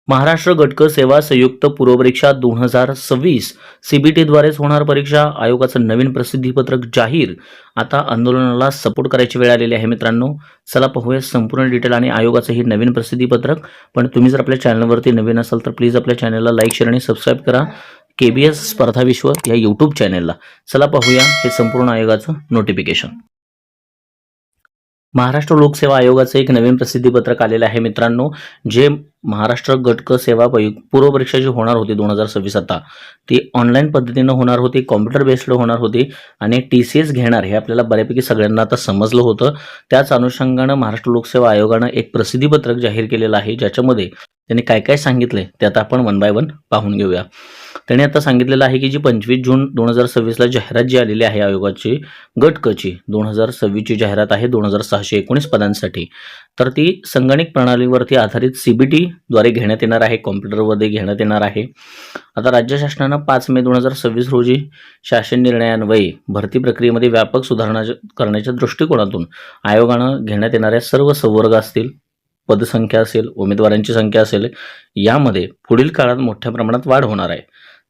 महाराष्ट्र गटक सेवा संयुक्त पूर्वपरीक्षा 2026 सीबीटीद्वारेच होणार परीक्षा. आयोगाचं नवीन प्रसिद्धीपत्रक जाहीर. आता आंदोलनाला सपोर्ट करायची वेळ आलेली आहे मित्रांनो. चला पाहूया संपूर्ण डिटेल आणि आयोगाचं हे नवीन प्रसिद्धीपत्रक. पण तुम्ही जर आपल्या चॅनलवरती नवीन असाल तर प्लीज आपल्या चॅनलला लाईक शेअर आणि सबस्क्राईब करा, केबीएस स्पर्धा विश्व या यूट्यूब चॅनलला. चला पाहूया हे संपूर्ण आयोगाचं नोटिफिकेशन. महाराष्ट्र लोकसेवा आयोगाचं एक नवीन प्रसिद्धीपत्रक आलेलं आहे मित्रांनो. जे महाराष्ट्र गटक सेवा पूर्व परीक्षा जी होणार होती 2026 आता ती ऑनलाईन पद्धतीनं होणार होती, कॉम्प्युटर बेस्ड होणार होती आणि TCS घेणार हे आपल्याला बऱ्यापैकी सगळ्यांना आता समजलं होतं. त्याच अनुषंगानं महाराष्ट्र लोकसेवा आयोगानं एक प्रसिद्धीपत्रक जाहीर केलेलं आहे, ज्याच्यामध्ये त्यांनी काय काय सांगितले ते आता आपण वन बाय वन पाहून घेऊया. त्यांनी आता सांगितलेलं आहे की जी 25 जून 2026ला जाहिरात जी आलेली आहे आयोगाची गटकची 2026ची जाहिरात आहे 2619 पदांसाठी. तर ती संगणक प्रणालीवरती आधारित CBT द्वारे घेण्यात येणार आहे, कॉम्प्युटरमध्ये घेण्यात येणार आहे. आता राज्य शासनानं 5 मे 2026 रोजी शासन निर्णयान्वये भरती प्रक्रियेमध्ये व्यापक सुधारणा करण्याच्या दृष्टिकोनातून आयोगानं घेण्यात येणाऱ्या सर्व संवर्ग असतील, पदसंख्या असेल, उमेदवारांची संख्या असेल, यामध्ये पुढील काळात मोठ्या प्रमाणात वाढ होणार आहे.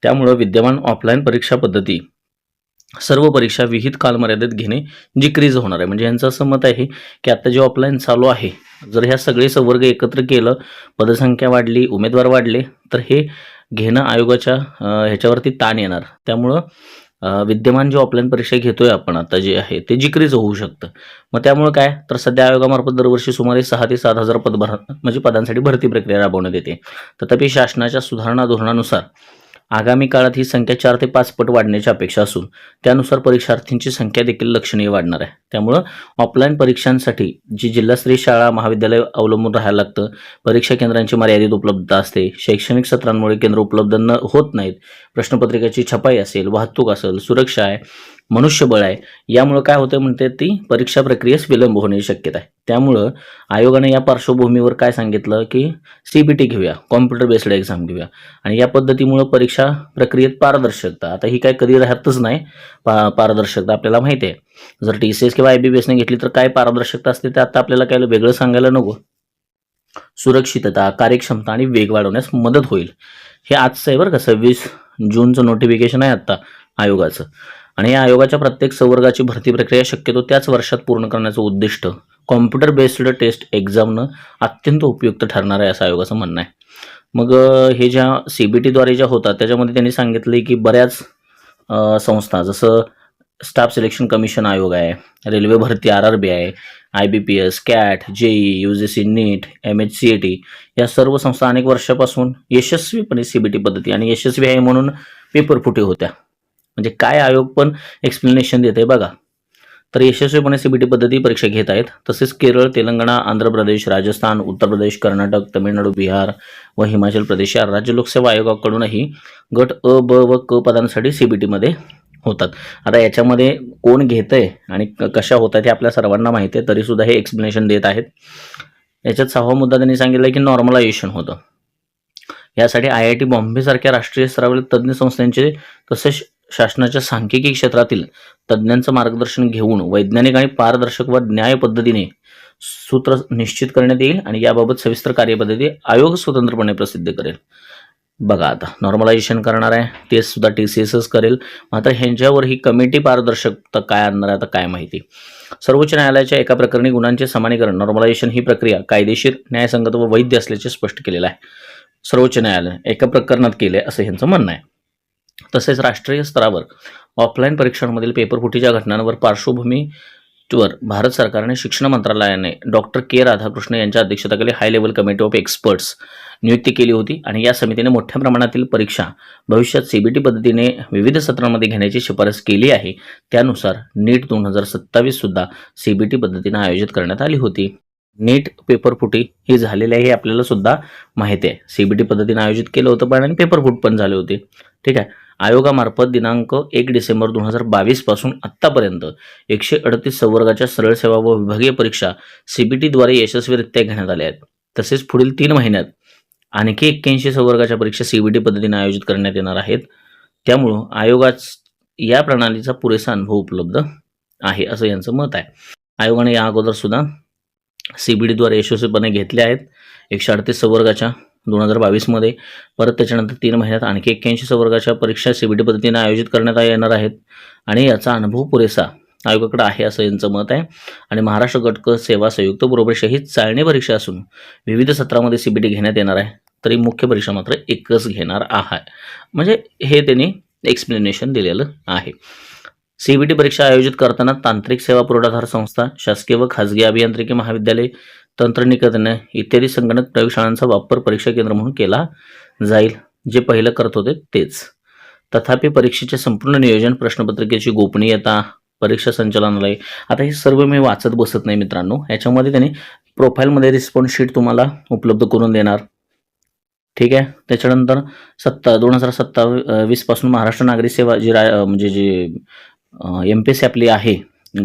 त्यामुळे विद्यमान ऑफलाईन परीक्षा पद्धती सर्व परीक्षा विहित कालमर्यादेत घेणे डिक्रीज होणार आहे. म्हणजे यांचं असं मत आहे की आता जे ऑफलाईन चालू आहे, जर ह्या सगळे संवर्ग एकत्र केलं, पदसंख्या वाढली, उमेदवार वाढले, तर हे घेणं आयोगाच्या ह्याच्यावरती ताण येणार. त्यामुळं विद्यमान जे ऑफलाईन परीक्षा घेतोय आपण आता जे आहे ते डिक्रीज होऊ शकतं. मग त्यामुळे काय, तर सध्या आयोगामार्फत दरवर्षी सुमारे 6 ते 7 हजार म्हणजे पदांसाठी भरती प्रक्रिया राबवण्यात येते. तथापि शासनाच्या सुधारणा धोरणानुसार आगामी काळात ही संख्या 4 ते 5 पट वाढण्याची अपेक्षा असून त्यानुसार परीक्षार्थींची संख्या देखील लक्षणीय वाढणार आहे. त्यामुळं ऑफलाईन परीक्षांसाठी जी जिल्हास्तरीय शाळा महाविद्यालय अवलंबून राहायला लागतं, परीक्षा केंद्रांची मर्यादित उपलब्धता असते, शैक्षणिक सत्रांमुळे केंद्र उपलब्ध होत नाहीत, प्रश्नपत्रिकेची छपाई असेल, वाहतूक असेल, सुरक्षा आहे, मनुष्यबळ आहे, यामुळे काय होतं म्हणते ती परीक्षा प्रक्रियेस विलंब होण्याची शक्यता आहे. त्यामुळं आयोगाने या पार्श्वभूमीवर काय सांगितलं की CBT घेऊया, कॉम्प्युटर बेस्ड एक्झाम घेऊया आणि या पद्धतीमुळे परीक्षा प्रक्रियेत पारदर्शकता, आता ही काय कधी राहतच नाही पारदर्शकता आपल्याला माहिती आहे. जर TCS किंवा IBPSने घेतली तर काय पारदर्शकता असते ते आता आपल्याला काय वेगळं सांगायला नको. सुरक्षितता, कार्यक्षमता आणि वेग वाढवण्यास मदत होईल. हे आजचं आहे बरं का, 26 जूनचं नोटिफिकेशन आहे आता आयोगाचं. आणि या आयोगाच्या प्रत्येक संवर्गाची भरती प्रक्रिया शक्यतो त्याच वर्षात पूर्ण करण्याचं उद्दिष्ट कॉम्प्युटर बेस्ड टेस्ट एक्झामनं अत्यंत उपयुक्त ठरणार आहे असं आयोगाचं म्हणणं आहे. मग हे ज्या CBTद्वारे ज्या होतात त्याच्यामध्ये त्यांनी सांगितले की बऱ्याच संस्था जसं स्टाफ सिलेक्शन कमिशन आयोग आहे, रेल्वे भरती RRB आहे, IBPS, CAT, JEE, UGC, NEET, MHCAT या सर्व संस्था अनेक वर्षापासून यशस्वीपणे CBT पद्धती आणि यशस्वी आहे म्हणून पेपर फुटी होत्या. म्हणजे काय आयोग पण एक्सप्लेनेशन देत आहे बघा. तर यशस्वीपणे CBT पद्धती परीक्षा घेत आहेत. तसेच केरळ, तेलंगणा, आंध्र प्रदेश, राजस्थान, उत्तर प्रदेश, कर्नाटक, तमिळनाडू, बिहार व हिमाचल प्रदेश या राज्य लोकसेवा आयोगाकडूनही गट अ, ब व क पदांसाठी CBTमध्ये होतात. आता याच्यामध्ये कोण घेतंय आणि कशा होतात हे आपल्या सर्वांना माहिती आहे, तरी सुद्धा हे एक्सप्लेनेशन देत आहेत. याच्यात 6वा मुद्दा त्यांनी सांगितलं की नॉर्मलायझेशन होतं. यासाठी IIT बॉम्बे सारख्या राष्ट्रीय स्तरावरील तज्ज्ञ संस्थांचे तसेच शासनाच्या सांख्यिकी क्षेत्रातील तज्ज्ञांचं मार्गदर्शन घेऊन वैज्ञानिक आणि पारदर्शक व न्याय पद्धतीने सूत्र निश्चित करण्यात येईल आणि याबाबत सविस्तर कार्यपद्धती आयोग स्वतंत्रपणे प्रसिद्ध करेल. बघा आता नॉर्मलायझेशन करणार आहे ते सुद्धा TCSच करेल. मात्र ह्यांच्यावर ही कमिटी पारदर्शकता काय आणणार आहे आता काय माहिती. सर्वोच्च न्यायालयाच्या एका प्रकरणी गुन्ह्यांचे समानीकरण नॉर्मलायझेशन ही प्रक्रिया कायदेशीर, न्यायसंगत व वैध असल्याचे स्पष्ट केलेलं आहे. सर्वोच्च न्यायालयाने एका प्रकरणात केले असं ह्यांचं म्हणणं आहे. तसेच राष्ट्रीय स्तरावर ऑफलाईन परीक्षांमधील पेपरफुटीच्या घटनांवर पार्श्वभूमीवर भारत सरकारने शिक्षण मंत्रालयाने डॉक्टर K राधाकृष्ण यांच्या अध्यक्षतेखाली high level committee of experts नियुक्ती केली होती आणि या समितीने मोठ्या प्रमाणातील परीक्षा भविष्यात CBT पद्धतीने विविध सत्रांमध्ये घेण्याची शिफारस केली आहे. त्यानुसार NEET 2027 सुद्धा CBT पद्धतीने आयोजित करण्यात आली होती. NEET पेपरफुटी ही झालेली आहे हे आपल्याला सुद्धा माहिती आहे. CBT पद्धतीने आयोजित केलं होतं पण आणि पेपरफुट पण झाले होते. ठीक आहे. आयोगामार्फत दिनांक 1 डिसेंबर 2022 पासून आत्तापर्यंत 138 संवर्गाच्या सरळ सेवा व विभागीय परीक्षा CBTद्वारे यशस्वीरित्या घेण्यात आल्या आहेत. तसेच पुढील 3 महिन्यात आणखी 81 संवर्गाच्या परीक्षा CBT पद्धतीने आयोजित करण्यात येणार आहेत. त्यामुळं आयोगात या प्रणालीचा पुरेसा अनुभव उपलब्ध आहे असं यांचं मत आहे. आयोगाने या अगोदर सुद्धा CBTद्वारे यशस्वीपणे घेतले आहेत. 138 संवर्गाच्या 2022मध्ये. परत त्याच्यानंतर 3 महिन्यात आणखी 81 वर्गाच्या परीक्षा CBT पद्धतीने आयोजित करण्यात येणार आहेत आणि याचा अनुभव पुरेसा आयोगाकडे आहे असं यांचं मत आहे. आणि महाराष्ट्र गट क सेवा संयुक्त पूर्व परीक्षा ही चाळणी परीक्षा असून विविध सत्रामध्ये CBT घेण्यात येणार आहे, तरी मुख्य परीक्षा मात्र एकच घेणार आहे. म्हणजे हे त्यांनी एक्सप्लेनेशन दिलेलं आहे. CBT परीक्षा आयोजित करताना तांत्रिक सेवा पुरवठादार संस्था, शासकीय व खाजगी अभियांत्रिकी महाविद्यालय, तंत्रनिकेतन इत्यादी संगणक प्रयोगशाळांचा वापर परीक्षा केंद्र म्हणून केला जाईल, जे पहिलं करत होते तेच. तथापि परीक्षेचे संपूर्ण नियोजन, प्रश्नपत्रिकेची गोपनीयता, परीक्षा संचालनालय, आता हे सर्व मी वाचत बसत नाही मित्रांनो. याच्यामध्ये त्यांनी प्रोफाईलमध्ये रिस्पॉन्स शीट तुम्हाला उपलब्ध करून देणार. ठीक आहे. त्याच्यानंतर 2027 पासून महाराष्ट्र नागरी सेवा जी म्हणजे जी MPSC आपली आहे,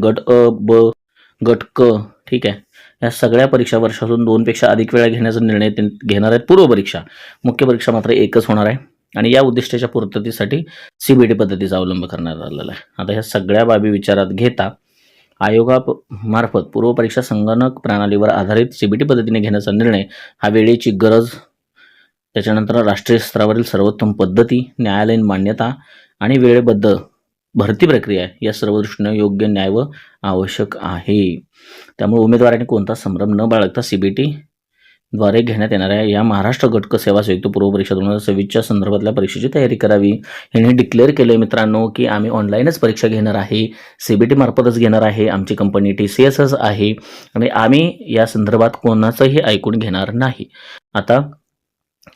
गट अ, ब, गट क, ठीक आहे, या सगळ्या परीक्षा वर्षातून 2पेक्षा अधिक वेळा घेण्याचा निर्णय घेणार आहेत. पूर्व परीक्षा, मुख्य परीक्षा मात्र एकच होणार आहे आणि या उद्दिष्टाच्या पूर्ततेसाठी CBT पद्धतीचा अवलंब करण्यात आलेला आहे. आता ह्या सगळ्या बाबी विचारात घेता आयोगामार्फत पूर्व परीक्षा संगणक प्रणालीवर आधारित CBT पद्धतीने घेण्याचा निर्णय हा वेळेची गरज, त्याच्यानंतर राष्ट्रीय स्तरावरील सर्वोत्तम पद्धती, न्यायालयीन मान्यता आणि वेळेबद्ध भरती प्रक्रिया या सर्व दृष्टीने योग्य न्याय व आवश्यक आहे. त्यामुळे उमेदवारांनी कोणता संभ्रम न बाळगता CBT द्वारे घेण्यात येणाऱ्या या महाराष्ट्र गट क सेवा संयुक्त पूर्व परीक्षा 2026च्या संदर्भातल्या परीक्षेची तयारी करावी. यांनी डिक्लेअर केलं मित्रांनो की आम्ही ऑनलाईनच परीक्षा घेणार आहे, CBT मार्फतच घेणार आहे, आमची कंपनी TCSच आहे आणि आम्ही या संदर्भात कोणाचंही ऐकून घेणार नाही. आता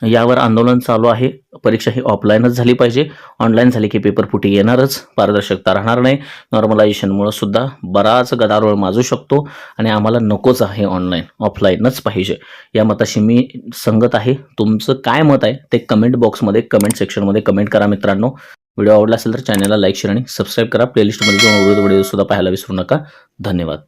यावर आंदोलन चालू आहे. परीक्षा ही ऑफलाईनच झाली पाहिजे. ऑनलाईन झाली की पेपर फुटी येणारच, पारदर्शकता राहणार नाही. नॉर्मलायझेशनमुळे सुद्धा बराच गदारोळ माजू शकतो आणि आम्हाला नकोच आहे ऑनलाईन, ऑफलाईनच पाहिजे. या मताशी मी संगत आहे. तुमचं काय मत आहे ते कमेंट बॉक्समध्ये, कमेंट सेक्शनमध्ये कमेंट करा मित्रांनो. व्हिडिओ आवडला असेल तर चॅनलला लाईक, शेअर आणि सबस्क्राईब करा. प्लेलिस्टमध्ये जाऊन व्हिडिओ सुद्धा पाहायला विसरू नका. धन्यवाद.